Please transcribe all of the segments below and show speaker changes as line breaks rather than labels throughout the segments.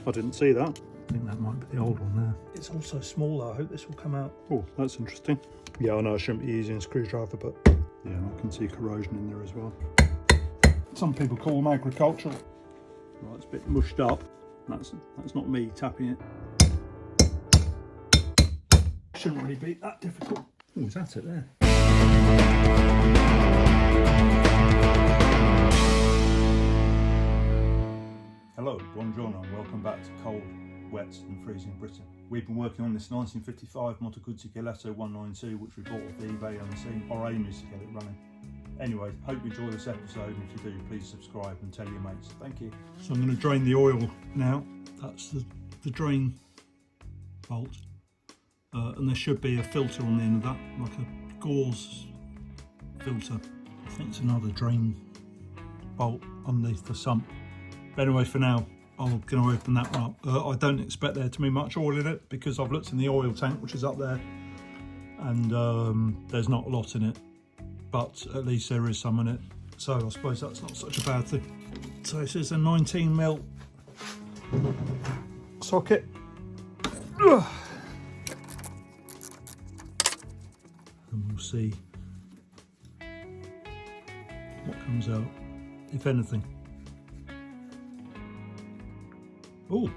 I didn't see that. I think that might be the old one there. It's also smaller. I hope this will come out. Oh, that's interesting. Yeah, I know I shouldn't be using a screwdriver, but yeah, I can see corrosion in there as well. Some people call them agricultural. Right, it's a bit mushed up. That's not me tapping it. Shouldn't really be that difficult. Oh, is that it there? Hello, buongiorno, and welcome back to cold, wet and freezing Britain. We've been working on this 1955 motoguzzi Dell'Orto 192, which we bought off eBay unseen. Our aim is to get it running. Anyway, hope you enjoy this episode, and if you do, please subscribe and tell your mates. Thank you. So I'm going to drain the oil now. That's the drain bolt. And there should be a filter on the end of that, like a gauze filter. I think it's another drain bolt underneath the sump. But anyway, for now, I'm going to open that one up. I don't expect there to be much oil in it because I've looked in the oil tank, which is up there, and there's not a lot in it, but at least there is some in it. So I suppose that's not such a bad thing. So this is a 19mm socket. Ugh. And we'll see what comes out, if anything. Oh,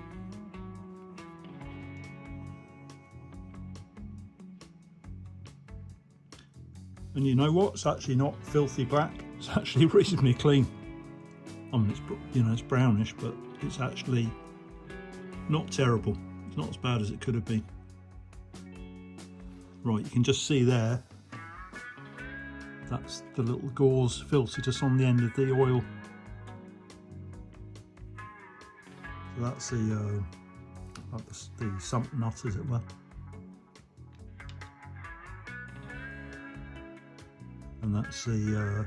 and you know what? It's actually not filthy black. It's actually reasonably clean. I mean, it's brownish, but it's actually not terrible. It's not as bad as it could have been. Right, you can just see there. That's the little gauze filter just on the end of the oil. So that's the sump nut, as it were. And that's the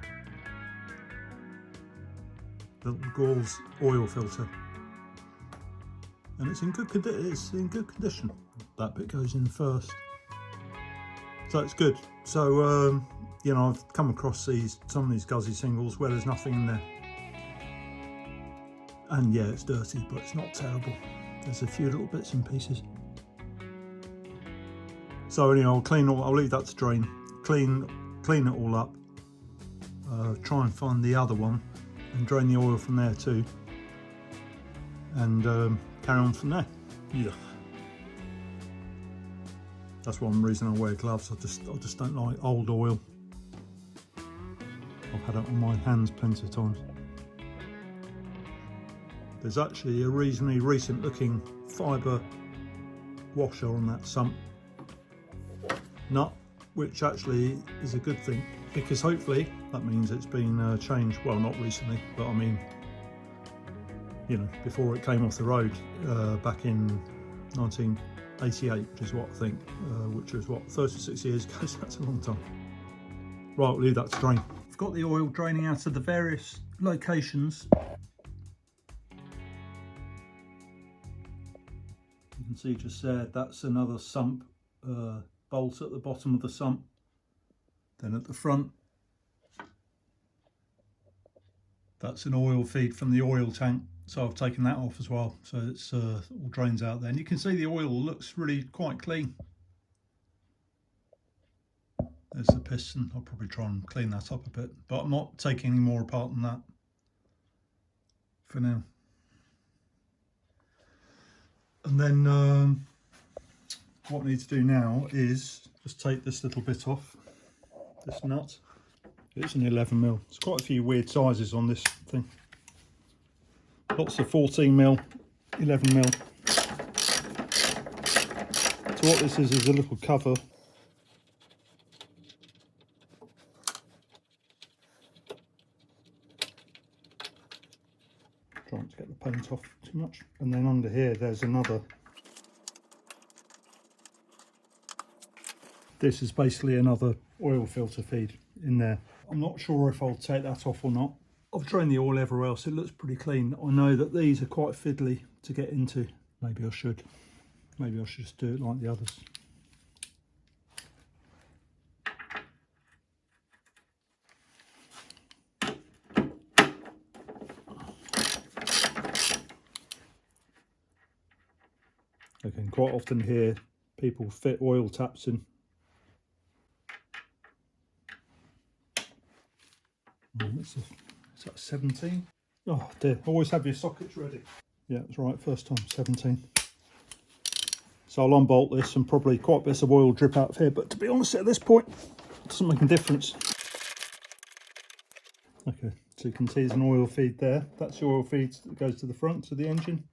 little gauze oil filter. And it's in good condition. That bit goes in first. So it's good. So you know, I've come across some of these GUZZi singles where there's nothing in there. And yeah, it's dirty, but it's not terrible. There's a few little bits and pieces. So anyway, I'll leave that to drain. Clean it all up. Try and find the other one and drain the oil from there too. And carry on from there. Yeah. That's one reason I wear gloves. I just don't like old oil. I've had it on my hands plenty of times. There's actually a reasonably recent looking fibre washer on that sump nut, which actually is a good thing, because hopefully that means it's been changed. Well, not recently, but I mean, you know, before it came off the road back in 1988, which is what I think, which was what, 36 years ago. So that's a long time. Right, we'll leave that to drain. I've got the oil draining out of the various locations. You can see just there, that's another sump bolt at the bottom of the sump. Then at the front, that's an oil feed from the oil tank. So I've taken that off as well. So it's all drains out there. And you can see the oil looks really quite clean. There's the piston. I'll probably try and clean that up a bit, but I'm not taking any more apart than that for now. And then what I need to do now is just take this little bit off, this nut. It's an 11mm. There's quite a few weird sizes on this thing. Lots of 14mm, 11mm. So what this is a little cover. Trying to get the paint off too much. And then under here there's another. This is basically another oil filter feed in there. I'm not sure if I'll take that off or not. I've drained the oil everywhere else. It looks pretty clean. I know that these are quite fiddly to get into. Maybe I should just do it like the others. I can quite often hear people fit oil taps in. Is that 17? Oh dear, always have your sockets ready. Yeah, that's right, first time, 17. So I'll unbolt this and probably quite bits of oil drip out of here, but to be honest at this point, it doesn't make a difference. Okay, so you can see there's an oil feed there. That's the oil feed that goes to the front, to the engine.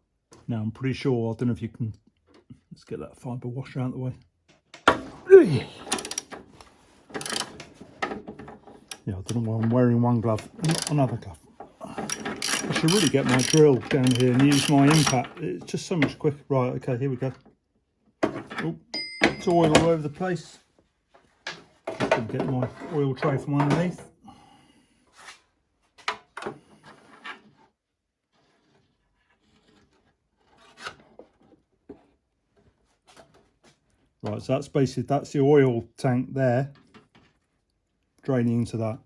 Now I'm pretty sure, I don't know if you can, let's get that fibre washer out of the way. Yeah, I don't know why I'm wearing one glove, not another glove. I should really get my drill down here and use my impact. It's just so much quicker. Right, okay, here we go. Oh, it's oil all over the place. Just gonna get my oil tray from underneath. Right, so that's basically, that's the oil tank there, draining into that.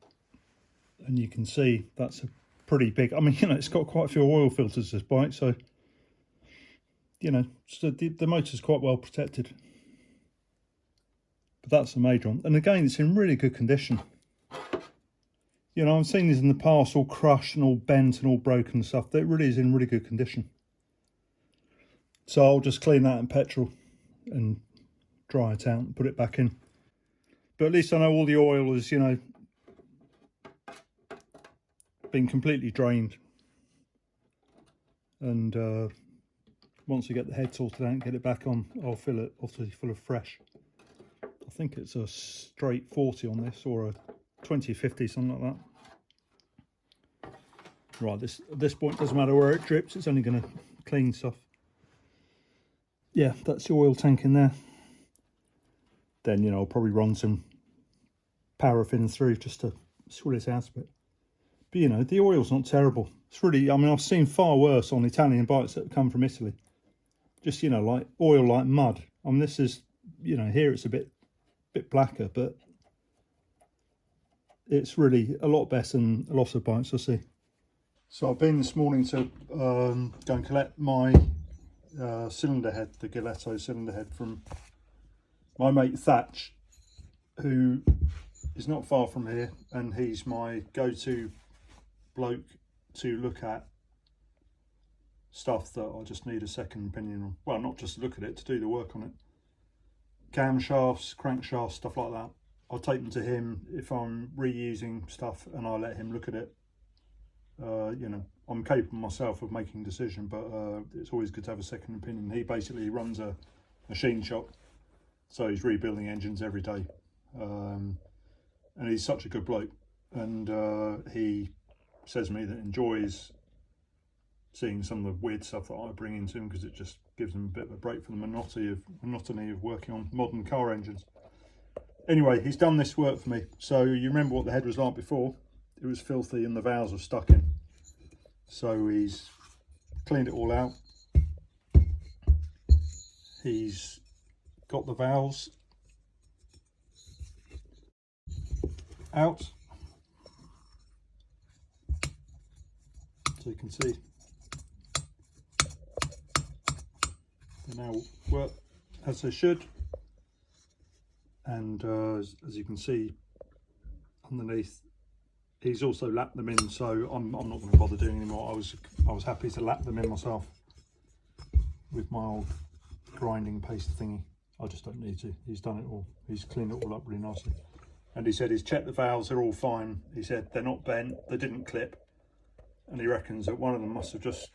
And you can see that's a pretty big, I mean, you know, it's got quite a few oil filters, this bike, so, you know, so the motor's quite well protected. But that's the major one. And again, it's in really good condition. You know, I've seen these in the past all crushed and all bent and all broken and stuff. It really is in really good condition. So I'll just clean that in petrol and dry it out and put it back in. But at least I know all the oil is, you know, been completely drained. And once we get the head sorted out and get it back on, I'll fill it, obviously full of fresh. I think it's a straight 40 on this, or a 2050, something like that. Right, at this point doesn't matter where it drips, it's only going to clean stuff. Yeah, that's the oil tank in there. Then, you know, I'll probably run some paraffin through just to sort it out a bit. But, you know, the oil's not terrible. It's really, I mean, I've seen far worse on Italian bikes that have come from Italy. Just, you know, like oil like mud. I mean, this is, you know, here it's a bit blacker, but it's really a lot better than a lot of bikes I see. So I've been this morning to go and collect my cylinder head, the Dell'Orto cylinder head, from my mate Thatch, who is not far from here, and he's my go-to bloke to look at stuff that I just need a second opinion on. Well, not just look at it, to do the work on it. Camshafts, crankshafts, stuff like that. I'll take them to him if I'm reusing stuff, and I'll let him look at it. You know, I'm capable myself of making a decision, but it's always good to have a second opinion. He basically runs a machine shop, so he's rebuilding engines every day. And he's such a good bloke, and he says to me that enjoys seeing some of the weird stuff that I bring into him, because it just gives him a bit of a break from the monotony of working on modern car engines. Anyway, he's done this work for me. So you remember what the head was like before? It was filthy and the valves were stuck in. So he's cleaned it all out. He's got the valves out, so you can see they now work as they should. And as you can see underneath, he's also lapped them in, so I'm not going to bother doing anymore. I was happy to lap them in myself with my old grinding paste thingy. I just don't need to. He's done it all. He's cleaned it all up really nicely. And he said he's checked the valves, they're all fine. He said they're not bent, they didn't clip. And he reckons that one of them must have just,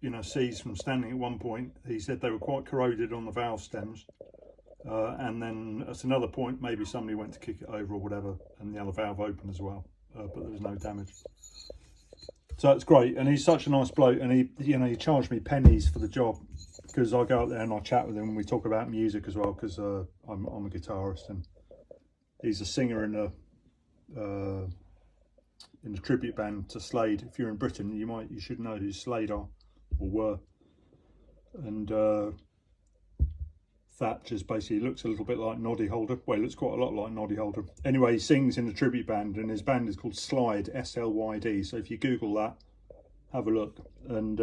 you know, seized from standing at one point. He said they were quite corroded on the valve stems. And then at another point, maybe somebody went to kick it over or whatever, and the other valve opened as well, but there was no damage. So it's great, and he's such a nice bloke, and he charged me pennies for the job, because I go out there and I chat with him, and we talk about music as well, because I'm a guitarist, and he's a singer in a tribute band to Slade. If you're in Britain, you should know who Slade are, or were. And Thatch is basically looks a little bit like Noddy Holder. Well, he looks quite a lot like Noddy Holder. Anyway, he sings in a tribute band, and his band is called Slide, S-L-Y-D. So if you Google that, have a look. And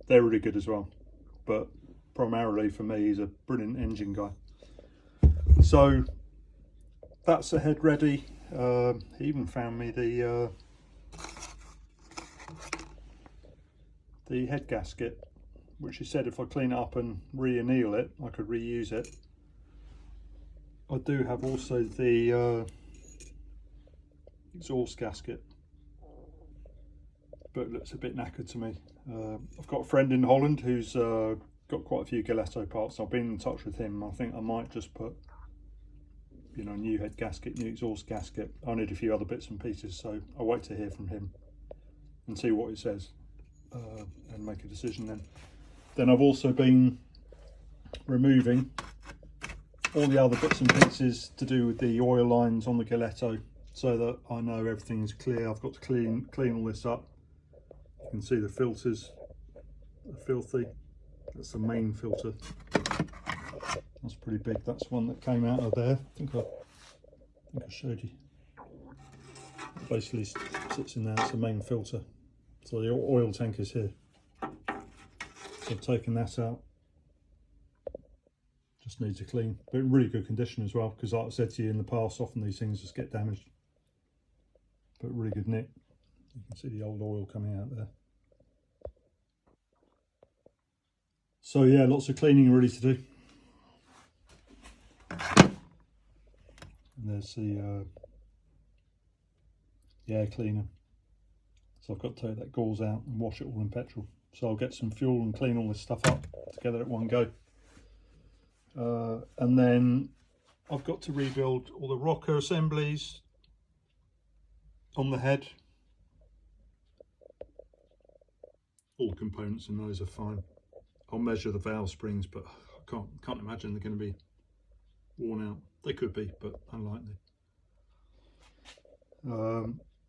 they're really good as well. But primarily for me. He's a brilliant engine guy. So that's the head ready. He even found me the head gasket, which he said if I clean it up and re-anneal it, I could reuse it. I do have also the exhaust gasket, but it looks a bit knackered to me. I've got a friend in Holland who's got quite a few Dell'Orto parts. I've been in touch with him. I think I might just put, you know, new head gasket, new exhaust gasket. I need a few other bits and pieces, so I'll wait to hear from him and see what he says, and make a decision then. Then I've also been removing all the other bits and pieces to do with the oil lines on the Dell'Orto, so that I know everything's clear. I've got to clean all this up. You can see the filters are filthy. That's the main filter. That's pretty big. That's one that came out of there. I think I showed you. It basically sits in there. It's the main filter. So the oil tank is here. So I've taken that out. Just needs a clean, but in really good condition as well, because like I said to you in the past, often these things just get damaged. But really good nick. You can see the old oil coming out there. So yeah, lots of cleaning ready to do. And there's the air cleaner. So I've got to take that gauze out and wash it all in petrol. So I'll get some fuel and clean all this stuff up together at one go. And then I've got to rebuild all the rocker assemblies on the head. All the components in those are fine. I'll measure the valve springs, but I can't imagine they're going to be worn out. They could be, but unlikely.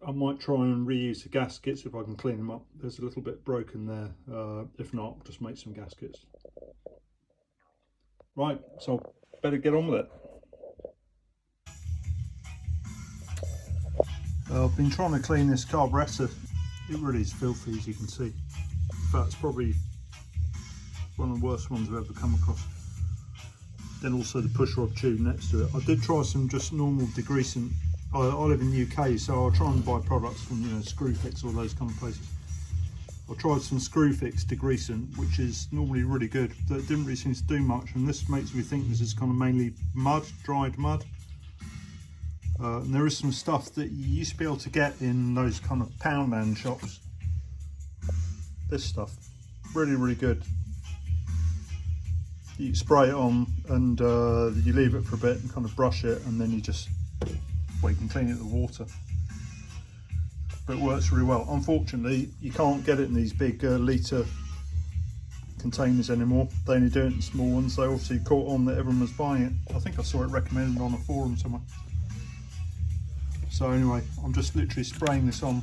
I might try and reuse the gaskets if I can clean them up. There's a little bit broken there. If not, I'll just make some gaskets. Right, so better get on with it. I've been trying to clean this carburetor. It really is filthy, as you can see. In fact, it's probably one of the worst ones I've ever come across. Then also the push rod tube next to it. I did try some just normal degreasant. I live in the UK, so I'll try and buy products from, you know, Screwfix or those kind of places. I tried some Screwfix degreasant, which is normally really good. That didn't really seem to do much, and this makes me think this is kind of mainly mud, dried mud. And there is some stuff that you used to be able to get in those kind of Poundland shops. This stuff, really, really good. You spray it on and you leave it for a bit and kind of brush it, and then you just, well, you can clean it with water. But it works really well. Unfortunately, you can't get it in these big litre containers anymore. They only do it in small ones. They obviously caught on that everyone was buying it. I think I saw it recommended on a forum somewhere. So anyway, I'm just literally spraying this on.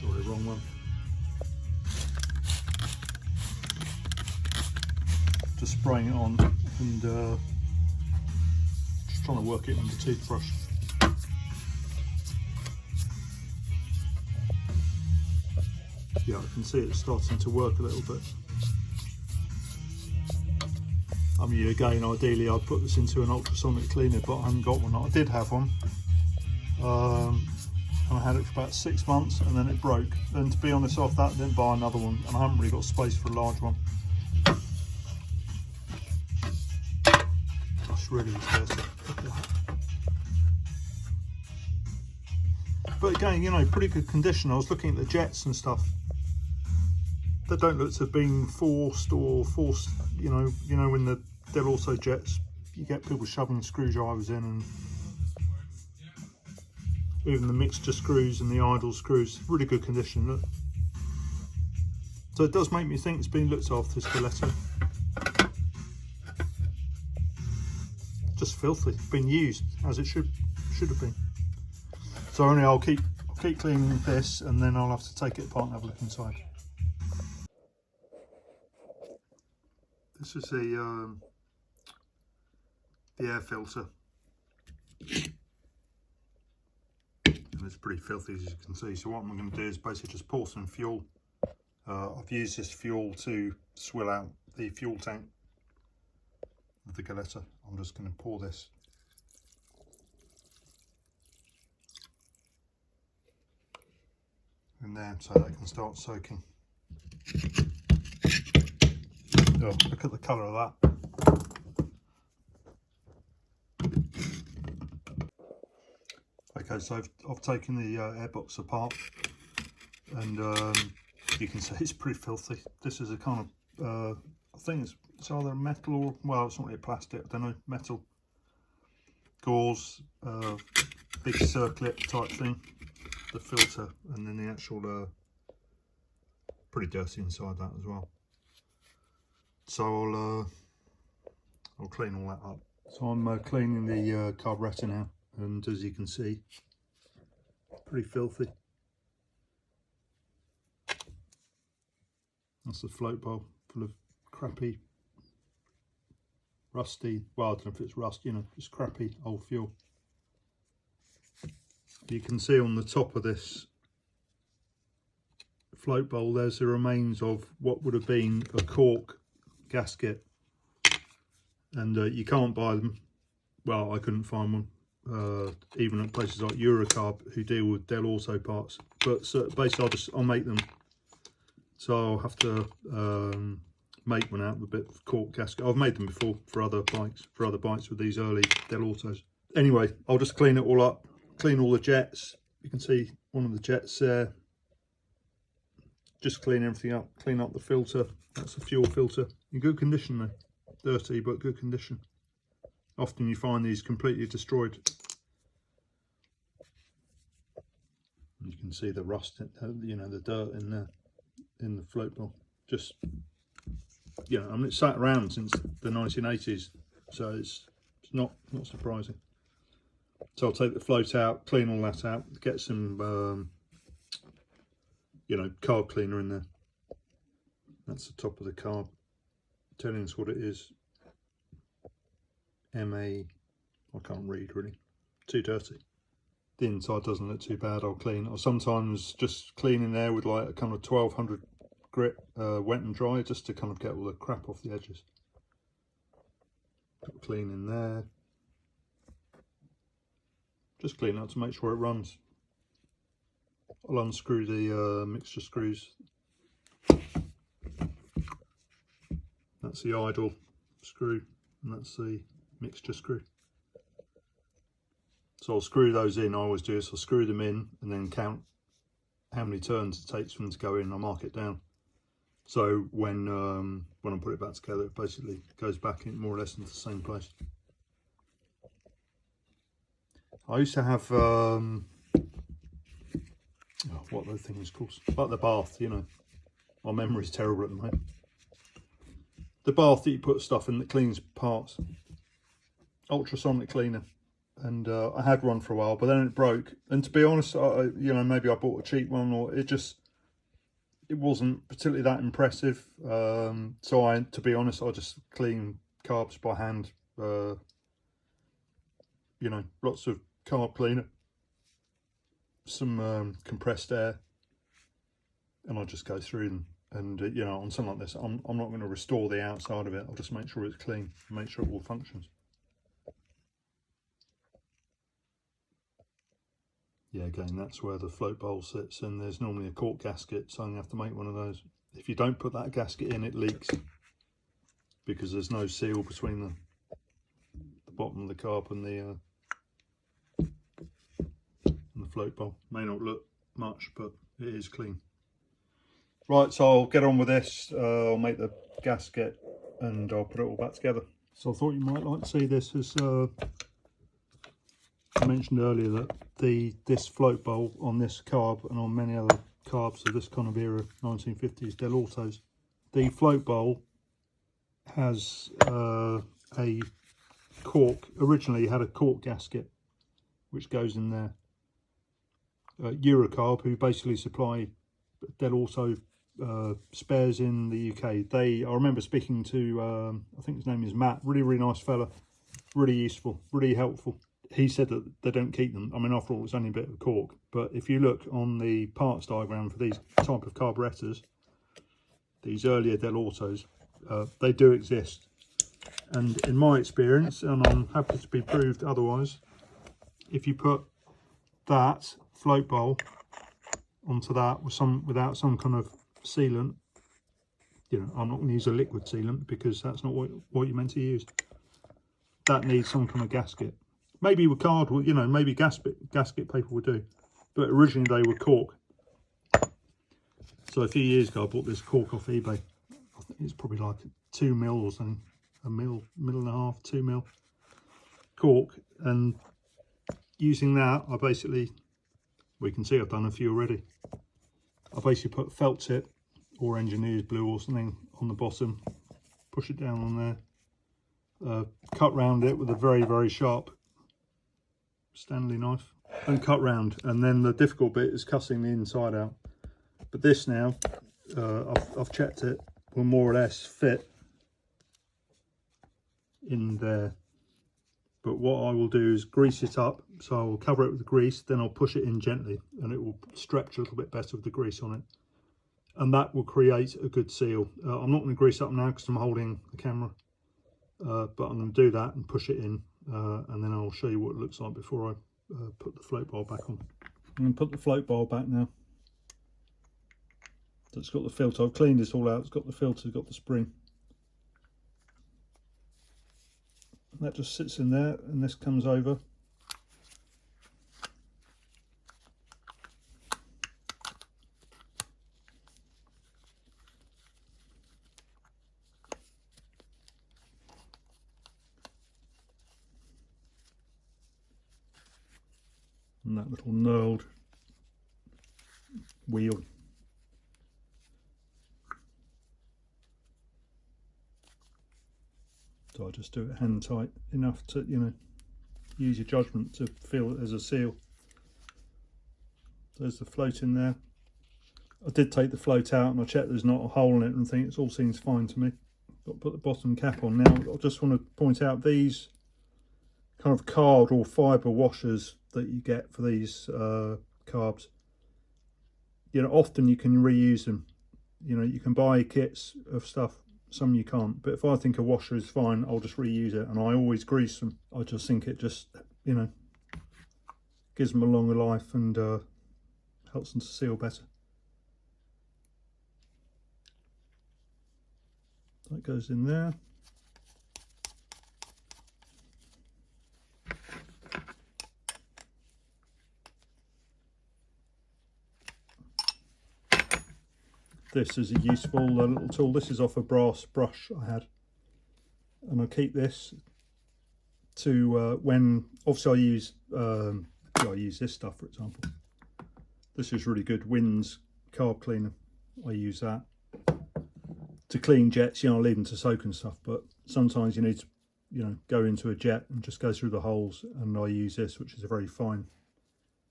Sorry, wrong one. Just spraying it on and just trying to work it in the toothbrush. Yeah, I can see it's starting to work a little bit. I mean, again, ideally I'd put this into an ultrasonic cleaner, but I haven't got one. I did have one, and I had it for about 6 months, and then it broke. And to be honest, off that, I didn't buy another one, and I haven't really got space for a large one. That's really expensive. Look at that. But again, you know, pretty good condition. I was looking at the jets and stuff. They don't look to have been forced, you know, when the Dell'Orto jets, you get people shoving screwdrivers in, and even the mixture screws and the idle screws, really good condition. Look. So it does make me think it's been looked after, this Dell'Orto. Just filthy, been used as it should have been. So only I'll keep cleaning this, and then I'll have to take it apart and have a look inside. This is the air filter, and it's pretty filthy, as you can see. So what I'm going to do is basically just pour some fuel I've used this fuel to swill out the fuel tank of the Galletta. I'm just going to pour this in there so that it can start soaking. Oh, look at the colour of that. Okay, so I've taken the airbox apart, and you can see it's pretty filthy. This is a kind of, I think it's either metal or, well, it's not really plastic, I don't know, metal gauze, big circlip type thing, the filter, and then the actual, pretty dirty inside that as well. So I'll clean all that up. So I'm cleaning the carburettor now, and as you can see, pretty filthy. That's the float bowl full of crappy, rusty, well, I don't know if it's rust, you know, just crappy old fuel. You can see on the top of this float bowl there's the remains of what would have been a cork gasket, and you can't buy them. Well, I couldn't find one, even at places like Eurocarb, who deal with Dell'Orto parts, but basically I'll make them. So I'll have to make one out of a bit of cork gasket. I've made them before for other bikes with these early Dell'Ortos. Anyway, I'll just clean it all up, clean all the jets. You can see one of the jets there. Just clean everything up, clean up the filter. That's the fuel filter. In good condition though. Dirty, but good condition. Often you find these completely destroyed. You can see the rust, you know, the dirt in there, in the float bowl. Just, you know, I mean, it's sat around since the 1980s, so it's not surprising. So I'll take the float out, clean all that out, get some, you know, carb cleaner in there. That's the top of the carb. Telling us what it is. I can't read really. Too dirty. The inside doesn't look too bad. I'll clean. I'll sometimes just clean in there with like a kind of 1200 grit, wet and dry, just to kind of get all the crap off the edges. Put clean in there. Just clean up to make sure it runs. I'll unscrew the mixture screws. That's the idle screw, and that's the mixture screw. So I'll screw those in. I always do this. I'll screw them in and then count how many turns it takes for them to go in. I'll mark it down. So when I put it back together, it basically goes back in more or less into the same place. I used to have what are those things called? Like the bath, you know. My memory's terrible at the moment. The bath that you put stuff in that cleans parts. Ultrasonic cleaner. And I had one for a while, but then it broke. And to be honest, you know, maybe I bought a cheap one, or it wasn't particularly that impressive. So to be honest, I just clean carbs by hand. You know, lots of carb cleaner, some compressed air, and I'll just go through them. And you know, on something like this, I'm not going to restore the outside of it. I'll just make sure it's clean, make sure it all functions. Yeah, again, that's where the float bowl sits, and there's normally a cork gasket, so you have to make one of those. If you don't put that gasket in, it leaks, because there's no seal between the bottom of the carb and the float bowl. May not look much, but it is clean. Right, so I'll get on with this. I'll make the gasket and I'll put it all back together. So I thought you might like to see this, as I mentioned earlier that this float bowl on this carb and on many other carbs of this kind of era, 1950s Dell'Ortos, the float bowl has a cork. Originally it had a cork gasket which goes in there. Eurocarb, who basically supply Dell'Orto spares in the UK, I remember speaking to I think his name is Matt, really nice fella, really useful, really helpful. He said that they don't keep them. I mean, after all, it's only a bit of cork, but if you look on the parts diagram for these type of carburetors, these earlier Dell'Ortos, they do exist. And in my experience, and I'm happy to be proved otherwise, if you put that float bowl onto that with without some kind of sealant, you know, I'm not going to use a liquid sealant because that's not what you're meant to use. That needs some kind of gasket. Maybe with card, you know, maybe gasket paper would do, but originally they were cork. So a few years ago I bought this cork off eBay. I think it's probably like 2 mil or something, a mil and a half, 2 mil cork, and using that I basically, we can see I've done a few already. I basically put felt tip or engineer's blue or something on the bottom, push it down on there, cut round it with a very sharp Stanley knife and cut round, and then the difficult bit is cutting the inside out. But this now, I've checked it, will more or less fit in there. But what I will do is grease it up, so I will cover it with grease, then I'll push it in gently and it will stretch a little bit better with the grease on it, and that will create a good seal. I'm not going to grease up now because I'm holding the camera, but I'm going to do that and push it in, and then I'll show you what it looks like before I put the float bar back on. I'm going to put the float bar back now. So it's got the filter, I've cleaned this all out, it's got the filter, it's got the spring. That just sits in there, and this comes over. And that little knurled wheel. So I just do it hand tight enough to, you know, use your judgment to feel it as a seal. There's the float in there. I did take the float out and I checked there's not a hole in it and think it all seems fine to me. Got to put the bottom cap on now. I just want to point out these kind of card or fibre washers that you get for these carbs. You know, often you can reuse them. You know, you can buy kits of stuff, some you can't, but if I think a washer is fine, I'll just reuse it, and I always grease them. I just think it just, you know, gives them a longer life and helps them to seal better. That goes in there. This is a useful little tool. This is off a brass brush I had, and I keep this to when, obviously I use this stuff, for example. This is really good, Wins carb cleaner. I use that to clean jets. You know, I leave them to soak and stuff, but sometimes you need to, you know, go into a jet and just go through the holes, and I use this, which is a very fine,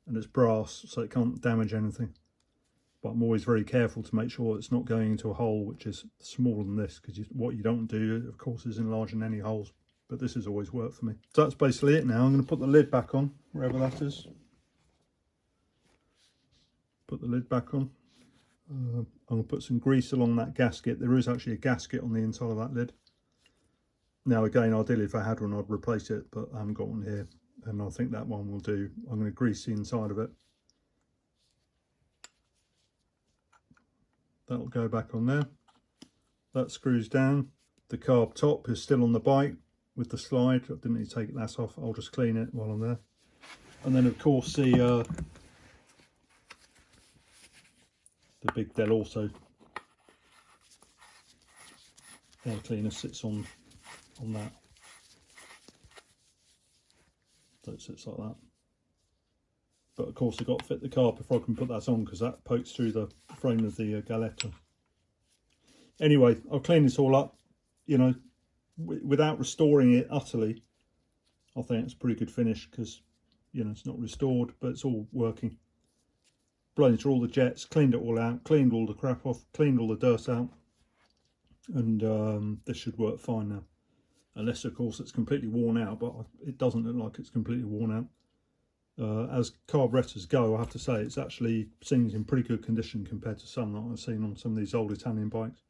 and it's brass, so it can't damage anything. But I'm always very careful to make sure it's not going into a hole which is smaller than this, because what you don't do, of course, is enlarging any holes. But this has always worked for me. So that's basically it now. I'm going to put the lid back on, wherever that is. Put the lid back on. I'm going to put some grease along that gasket. There is actually a gasket on the inside of that lid. Now again, ideally if I had one I'd replace it, but I haven't got one here, and I think that one will do. I'm going to grease the inside of it. That'll go back on there. That screws down. The carb top is still on the bike with the slide. I didn't need to take that off. I'll just clean it while I'm there. And then of course the big Dell'Orto air cleaner sits on that. So it sits like that. But of course I've got to fit the carb before I can put that on, because that pokes through the frame of the Galletto. Anyway, I'll clean this all up, you know, without restoring it utterly. I think it's a pretty good finish, because, you know, it's not restored, but it's all working. Blown through all the jets, cleaned it all out, cleaned all the crap off, cleaned all the dirt out, and this should work fine now. Unless, of course, it's completely worn out, but it doesn't look like it's completely worn out. As carburetors go, I have to say, it's actually seems in pretty good condition compared to some that I've seen on some of these old Italian bikes.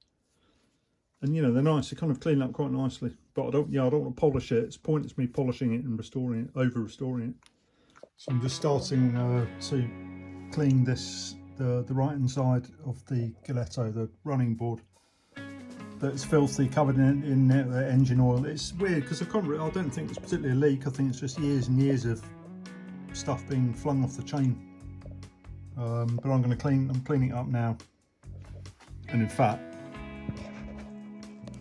And you know, they're nice, they kind of clean up quite nicely, but I don't want to polish it. It's pointless me polishing it and restoring it, over restoring it. So I'm just starting to clean this, the right hand side of the Gillette, the running board. That's filthy, covered in engine oil. It's weird because I don't think it's particularly a leak. I think it's just years and years of stuff being flung off the chain. But I'm cleaning it up now. And in fact,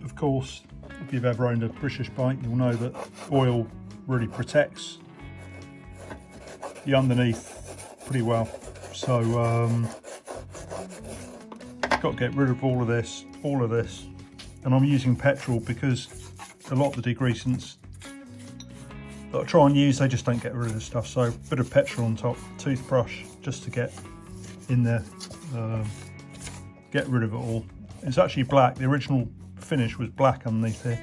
of course, if you've ever owned a British bike, you'll know that oil really protects the underneath pretty well. So got to get rid of all of this, and I'm using petrol because a lot of the degreasants that I try and use, they just don't get rid of this stuff. So a bit of petrol on top, toothbrush just to get in there, get rid of it all. It's actually black. The original finish was black underneath here.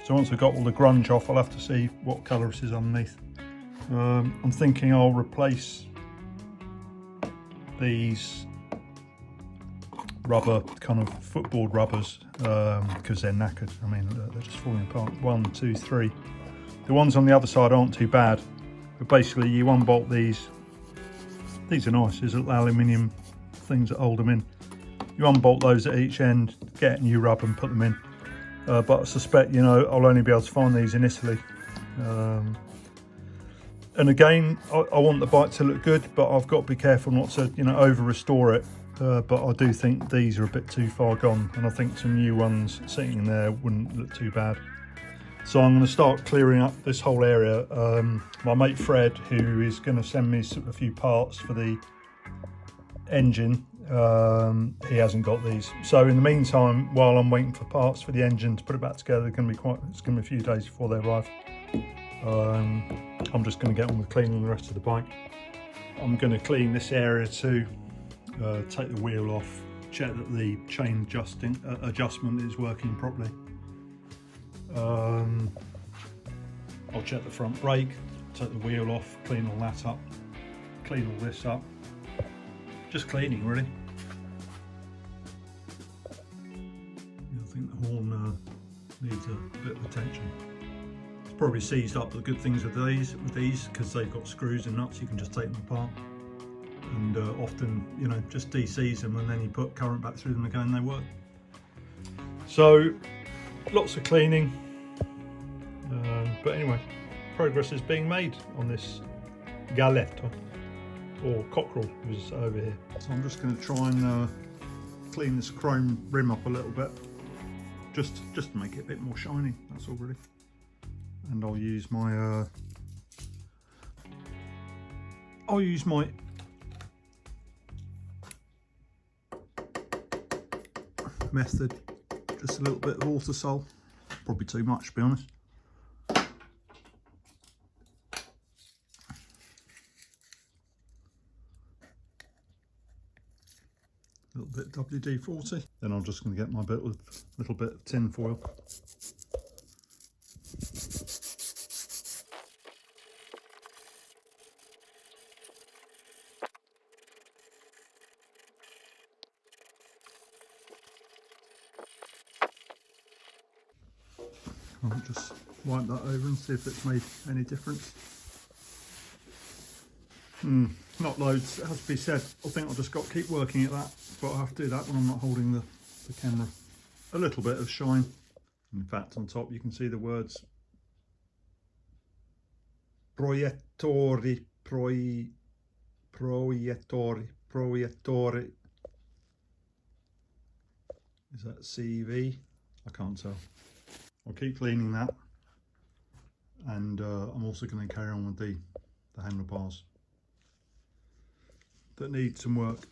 So once I've got all the grunge off, I'll have to see what colour this is underneath. I'm thinking I'll replace these rubber kind of footboard rubbers because they're knackered. I mean, they're just falling apart. 1, 2, 3. The ones on the other side aren't too bad, but basically you unbolt these. These are nice. There's little aluminium things that hold them in. You unbolt those at each end, get a new rub and put them in. But I suspect, you know, I'll only be able to find these in Italy. And again, I want the bike to look good, but I've got to be careful not to, you know, over restore it. But I do think these are a bit too far gone, and I think some new ones sitting in there wouldn't look too bad. So I'm going to start clearing up this whole area. My mate Fred, who is going to send me a few parts for the engine, he hasn't got these. So in the meantime, while I'm waiting for parts for the engine to put it back together, it's going to be a few days before they arrive. I'm just going to get on with cleaning the rest of the bike. I'm going to clean this area too, take the wheel off, check that the chain adjustment is working properly. I'll check the front brake, take the wheel off, clean all that up, clean all this up. Just cleaning really. I think the horn needs a bit of attention. It's probably seized up. The good things with these because they've got screws and nuts, you can just take them apart. And often, you know, just de-seize them and then you put current back through them again and they work. So lots of cleaning, but anyway, progress is being made on this Galletta, or cockerel was over here. So I'm just going to try and clean this chrome rim up a little bit, just to make it a bit more shiny, that's all really. And I'll use my method, just a little bit of water sol, probably too much to be honest. A little bit WD-40. Then I'm just going to get my little bit of tin foil. I'll just wipe that over and see if it's made any difference. Not loads, it has to be said. I think I've just got to keep working at that, but I'll have to do that when I'm not holding the camera. A little bit of shine. In fact, on top you can see the words proiettori. Is that CV? I can't tell. I'll keep cleaning that, and I'm also going to carry on with the handlebars that need some work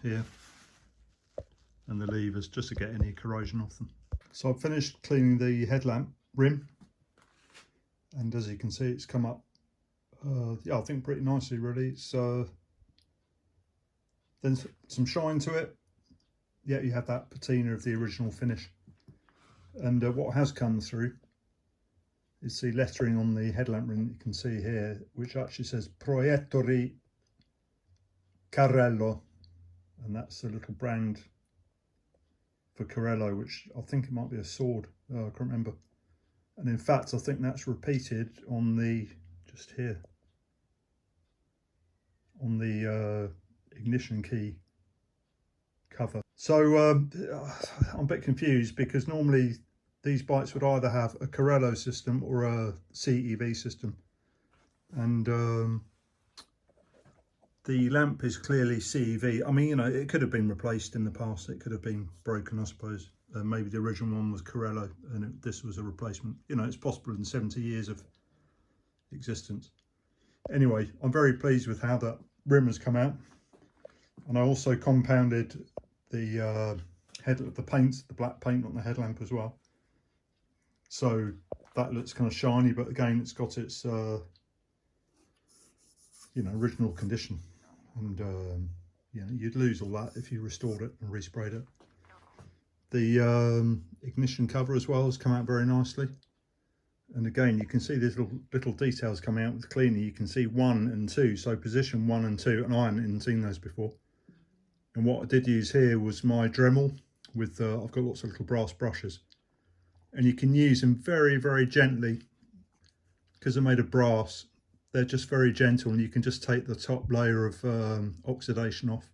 here, and the levers, just to get any corrosion off them. So I've finished cleaning the headlamp rim, and as you can see, it's come up yeah, I think pretty nicely really. It's then some shine to it. Yeah, you have that patina of the original finish. And what has come through is the lettering on the headlamp rim that you can see here, which actually says Proiettori Carrello, and that's the little brand for Corello, which I think it might be a sword, I can't remember. And in fact, I think that's repeated on the, just here, on the ignition key cover. So I'm a bit confused, because normally these bikes would either have a Corello system or a CEV system. And the lamp is clearly CEV. I mean, you know, it could have been replaced in the past. It could have been broken, I suppose. Maybe the original one was Corello and this was a replacement. You know, it's possible in 70 years of existence. Anyway, I'm very pleased with how that rim has come out. And I also compounded the the paint, the black paint on the headlamp as well. So that looks kind of shiny, but again, it's got its, you know, original condition. And you know, you'd lose all that if you restored it and resprayed it. The ignition cover as well has come out very nicely. And again, you can see these little details coming out with cleaner. You can see 1 and 2, so position 1 and 2, and I hadn't even seen those before. And what I did use here was my Dremel with, I've got lots of little brass brushes. And you can use them very, very gently, because they're made of brass. They're just very gentle, and you can just take the top layer of oxidation off.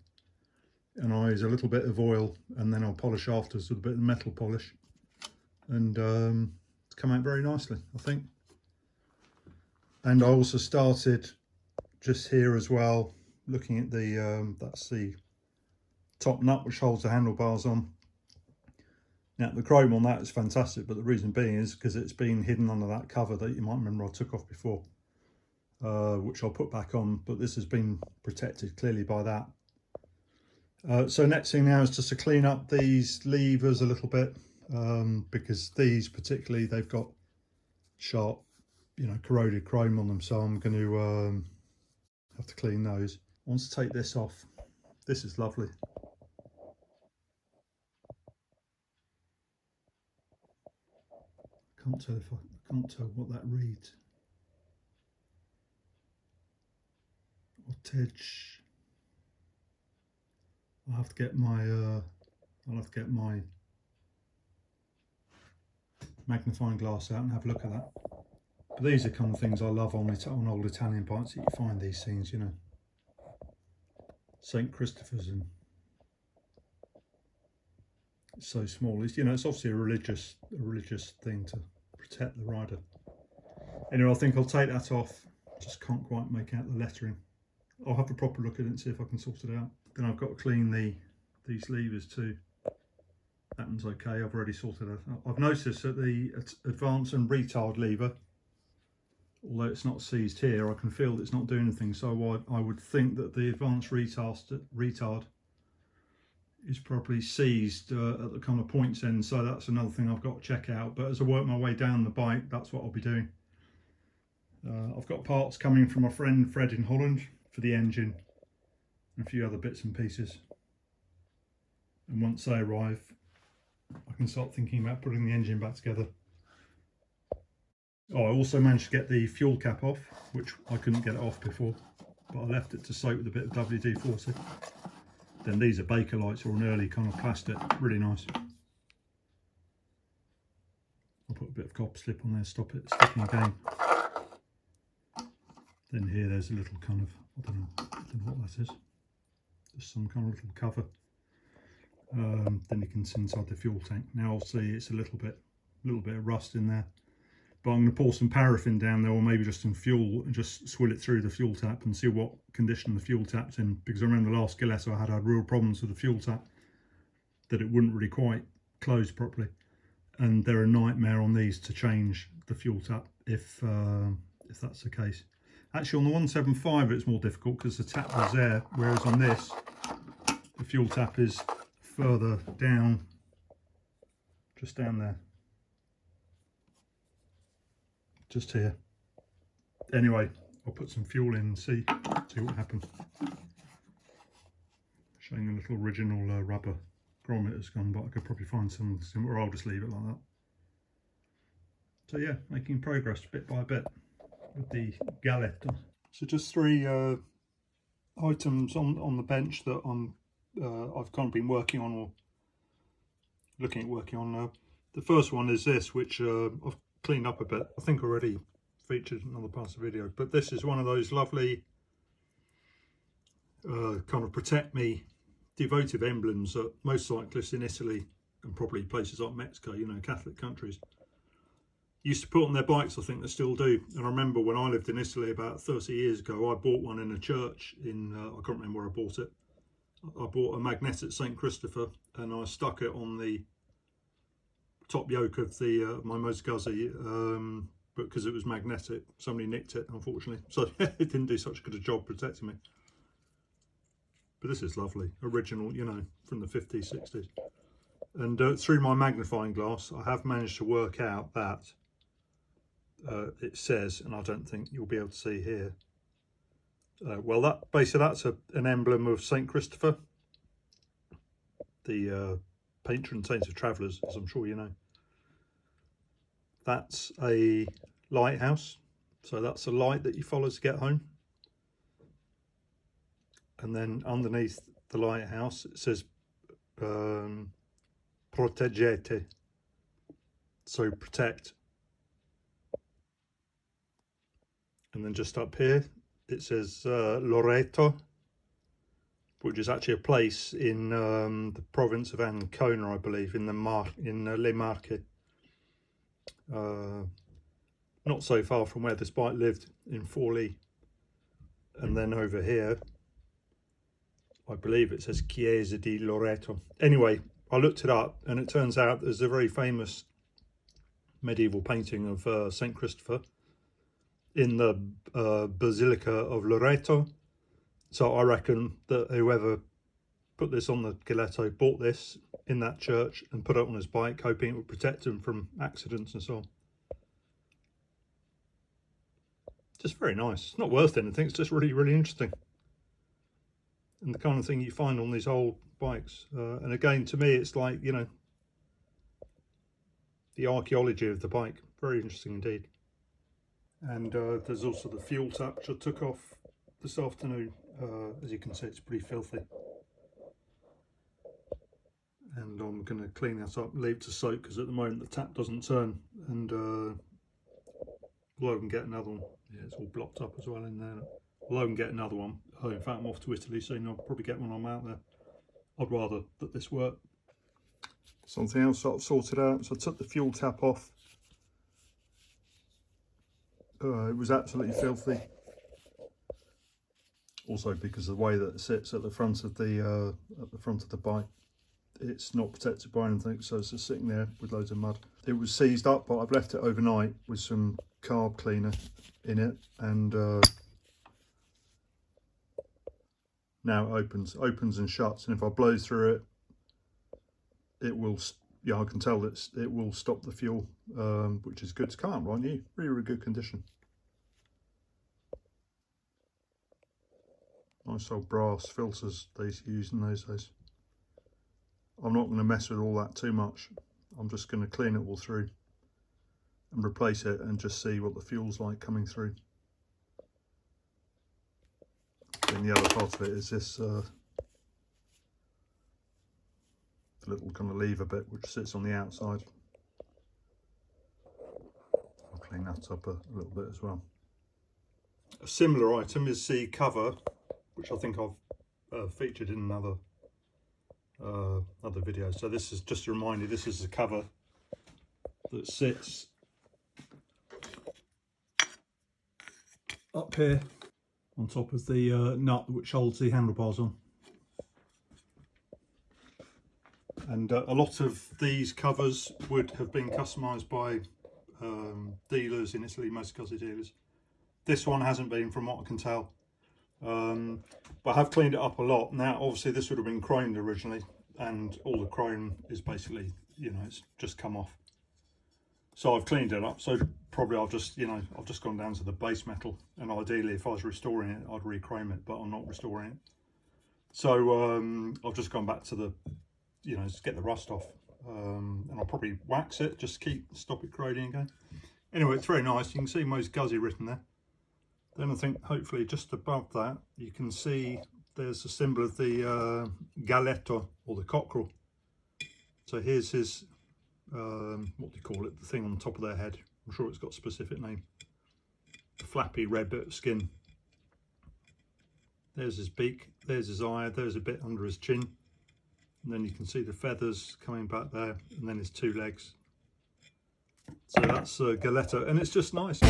And I use a little bit of oil, and then I'll polish afterwards with a bit of metal polish. And it's come out very nicely, I think. And I also started just here as well, looking at the, that's the top nut which holds the handlebars on. Now the chrome on that is fantastic, but the reason being is because it's been hidden under that cover that you might remember I took off before. Which I'll put back on, but this has been protected clearly by that. So next thing now is just to clean up these levers a little bit, because these particularly, they've got sharp, you know, corroded chrome on them, so I'm going to have to clean those. I want to take this off. This is lovely. Can't tell if I can't tell what that reads. Wattage. I'll have to get my magnifying glass out and have a look at that. But these are kind of things I love on old Italian bikes, that you find these things, you know. St. Christopher's, and it's so small. It's, you know, it's obviously a religious thing to protect the rider. Anyway, I think I'll take that off. Just can't quite make out the lettering. I'll have a proper look at it and see if I can sort it out. Then I've got to clean these levers too. That one's okay, I've already sorted it out. I've noticed that the advance and retard lever, although it's not seized here, I can feel it's not doing anything. So I would think that the advance retard is probably seized at the kind of points end. So that's another thing I've got to check out. But as I work my way down the bike, that's what I'll be doing. I've got parts coming from my friend Fred in Holland for the engine and a few other bits and pieces. And once they arrive, I can start thinking about putting the engine back together. Oh, I also managed to get the fuel cap off, which I couldn't get it off before, but I left it to soak with a bit of WD-40. Then these are Baker lights, or an early kind of plastic, really nice. I'll put a bit of copper slip on there, stop it sticking again. Then here there's a little kind of, I don't know what that is. Just some kind of little cover. Then you can see inside the fuel tank. Now I'll see it's a little bit of rust in there. But I'm going to pour some paraffin down there, or maybe just some fuel, and just swill it through the fuel tap and see what condition the fuel tap's in. Because I remember the last Gillette I had real problems with the fuel tap, that it wouldn't really quite close properly. And they're a nightmare on these to change the fuel tap if that's the case. Actually, on the 175 it's more difficult because the tap was there, whereas on this the fuel tap is further down, just down there, just here. Anyway, I'll put some fuel in and see what happens. Showing a little original rubber barometer's gone, but I could probably find some or I'll just leave it like that. So yeah, making progress bit by bit with the Galette. So just 3 items on the bench that I've kind of been working on or looking at working on. The first one is this, which I've cleaned up a bit. I think already featured in other parts of the video, but this is one of those lovely kind of protect me devotive emblems that most cyclists in Italy and probably places like Mexico, you know, Catholic countries, used to put on their bikes. I think they still do. And I remember when I lived in Italy about 30 years ago, I bought one in a church in, I can't remember where I bought it. I bought a magnetic St. Christopher and I stuck it on the top yoke of the my motoguzzi, because it was magnetic. Somebody nicked it, unfortunately. So it didn't do such a good a job protecting me. But this is lovely, original, you know, from the 50s, 60s. And through my magnifying glass, I have managed to work out that it says, and I don't think you'll be able to see here, well, that basically that's an emblem of St. Christopher, the patron saint of travellers, as I'm sure you know. That's a lighthouse, so that's a light that you follow to get home. And then underneath the lighthouse it says proteggete, so protect. And then just up here it says Loreto, which is actually a place in the province of Ancona, I believe, in the Le Marche. Not so far from where this bike lived, in Forlì. And then over here I believe it says Chiesa di Loreto. Anyway, I looked it up and it turns out there's a very famous medieval painting of St. Christopher in the Basilica of Loreto. So I reckon that whoever put this on the Giletto bought this in that church and put it on his bike, hoping it would protect him from accidents and so on. Just very nice. It's not worth anything, it's just really, really interesting. And the kind of thing you find on these old bikes. And again, to me, it's like, you know, the archaeology of the bike. Very interesting indeed. And there's also the fuel tap, which I took off this afternoon. As you can see, it's pretty filthy. And I'm going to clean that up, leave it to soak, because at the moment the tap doesn't turn. And although I can get another one, yeah, it's all blocked up as well in there. Although I can get another one, in fact I'm off to Italy soon, I'll probably get one when I'm out there. I'd rather that this work. Something else I've sorted out, so I took the fuel tap off. It was absolutely filthy. Also because of the way that it sits at the front of the bike. It's not protected by anything, so it's just sitting there with loads of mud. It was seized up, but I've left it overnight with some carb cleaner in it, and now it opens and shuts, and if I blow through it, it will, yeah, I can tell that it will stop the fuel, which is good. It's calm, right? New, really, really good condition. Nice old brass filters they used to use in those days. I'm not going to mess with all that too much. I'm just going to clean it all through and replace it and just see what the fuel's like coming through. And the other part of it is this little kind of lever bit which sits on the outside. I'll clean that up a little bit as well. A similar item is the cover, which I think I've featured in another video. So this is just a reminder, this is the cover that sits up here on top of the nut which holds the handlebars on. And a lot of these covers would have been customized by dealers in Italy, most GUZZi dealers. This one hasn't been, from what I can tell, but I have cleaned it up a lot. Now obviously this would have been chromed originally, and all the chrome is basically, you know, it's just come off. So I've cleaned it up, so probably I've just, you know, I've just gone down to the base metal, and ideally if I was restoring it I'd re-chrome it, but I'm not restoring it. So I've just gone back to the, you know, just get the rust off, and I'll probably wax it just to stop it corroding again. Anyway, it's very nice. You can see most GUZZi written there. Then I think hopefully just above that you can see there's a symbol of the galletto, or the cockerel. So here's his, what do you call it, the thing on the top of their head. I'm sure it's got a specific name. The flappy red bit of skin. There's his beak, there's his eye, there's a bit under his chin. And then you can see the feathers coming back there, and then his two legs. So that's Galletto, and it's just nice.